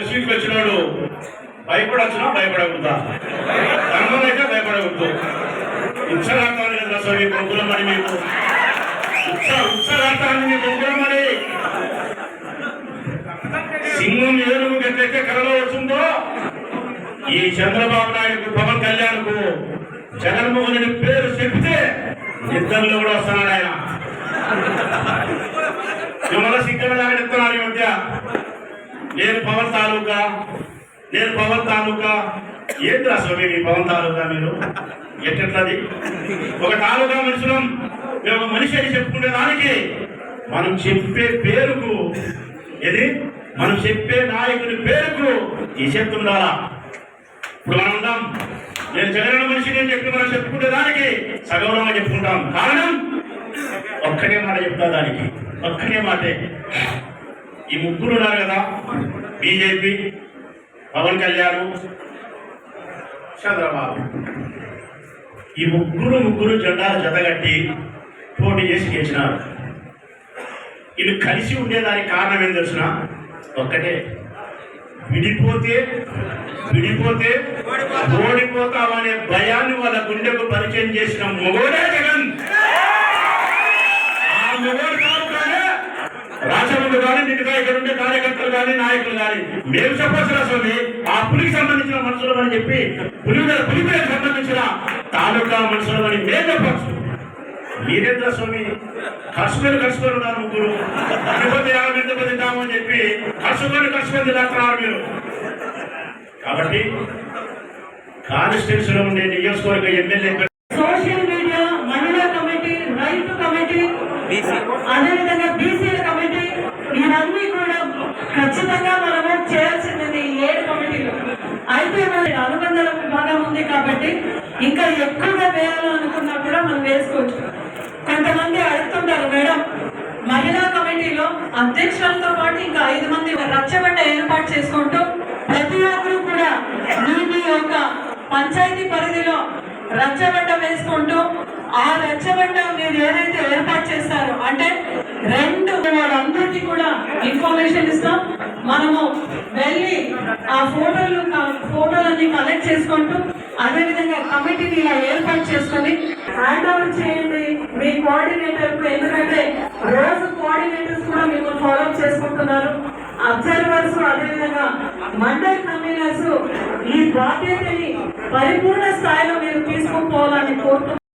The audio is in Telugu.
సీట్కి వచ్చినాడు భయపడొచ్చునా భయపడకూడదా ధర్మమైతే భయపడకూడదు. ఉత్సాహాన్ని కదా స్వామి బొంగులమని మీకు ఉత్సాహాన్ని మీ బొంగులమని సింహం ఏనుగు ఎట్లయితే కలలో వస్తుందో ఈ చంద్రబాబు నాయుడు పవన్ కళ్యాణ్ కు జగన్మోహన్ రెడ్డి పేరు చెప్తే ఇద్దరిలో కూడా వస్తున్నాడు ఆయన. మిమ్మల్ని సిగ్గన జాగ్రత్తన్నారు ఈ మధ్య. నేను పవన్ తాలూకా ఏంటి అసలు మీ పవన్ తాలూకా మీరు ఎట్లది? ఒక తాలూకా మనుషులం మేము ఒక మనిషి అని చెప్పుకునే దానికి మనం చెప్పే పేరుకు మనం చెప్పే నాయకుని పేరుకు ఈ శక్తి ఉండాలా? ఇప్పుడు మనం ఉంటాం నేను జగన్ మనిషిని అని చెప్పి మనం చెప్పుకునే దానికి సగౌరవంగా చెప్పుకుంటాం. కారణం ఒక్కటే మాట చెప్తా, దానికి ఒక్కటే మాటే. ఈ ముగ్గురు ఉన్నారు కదా, బీజేపీ, పవన్ కళ్యాణ్, చంద్రబాబు, ఈ ముగ్గురు జెండాలు జతగట్టి పోటీ చేసి గెలిచినారు. ఇది కలిసి ఉండేదానికి కారణం ఏం తెలిసిన? ఒక్కటే, విడిపోతే ఓడిపోతామనే భయాన్ని వాళ్ళ గుండెకు పరిచయం చేసిన మొగోడే జగన్. ఆ మొగోడు కాదుగానే రాష్ట్రంలో కానీ నిన్నగా ఇక్కడ ఉండే కార్యకర్తలు కానీ నాయకులు కానీ మేము చెప్పొచ్చు స్వామి. ఆ పులికి సంబంధించిన మనుషులు అని చెప్పి పులికి సంబంధించిన తాలూకా మనుషులు అని మేము చెప్పచ్చు. మీరేంద్ర స్వామి కలుసుకొని ఉన్నారు ముగ్గురు. తిరుపతి 50 మంది తింటాము అని చెప్పి కలుసుకొని తింటున్నారు మీరు. కాబట్టి కాన్స్టిట్యూన్సీలో ఉండే నియోజకవర్గ ఎమ్మెల్యే సోషల్ మీడియా, మహిళా కమిటీ, రైతు కమిటీ, అదేవిధంగా బీసీల కమిటీ, ఇవన్నీ కూడా ఖచ్చితంగా మనము చేయాల్సింది 7 కమిటీలు. అయితే మరి అనుబంధాల విభాగం ఉంది కాబట్టి ఇంకా ఎక్కువగా వేయాలనుకున్నా కూడా మనం వేసుకోవచ్చు. కొంతమంది అడుగుతుంటారు, మేడం మహిళా కమిటీలో అధ్యక్షులతో పాటు ఇంకా 5 మంది రచ్చబండ ఏర్పాటు చేసుకుంటూ ప్రతి ఒక్కరు కూడా మీ యొక్క పంచాయతీ పరిధిలో రచ్చబండ వేసుకుంటూ ఆ రచ్చబండ మీరు ఏదైతే ఏర్పాటు చేస్తారో అంటే 2 వాళ్ళందరికీ కూడా ఇన్ఫర్మేషన్ ఇస్తాం. మనము వెళ్ళి ఆ ఫోటోలన్నీ కలెక్ట్ చేసుకుంటూ అదేవిధంగా కమిటీని ఇలా ఏర్పాటు చేసుకుని హ్యాండ్ ఓవర్ చేయండి మీ కోఆర్డినేటర్ కు. ఎందుకంటే రోజు కోఆర్డినేటర్స్ కూడా మిమ్మల్ని ఫాలో చేసుకుంటున్నారు, అబ్జర్వర్స్, అదేవిధంగా మండల్ కన్వీనర్స్. ఈ బాధ్యతని పరిపూర్ణ స్థాయిలో మీరు తీసుకుని పోవాలని కోరుతున్నాను.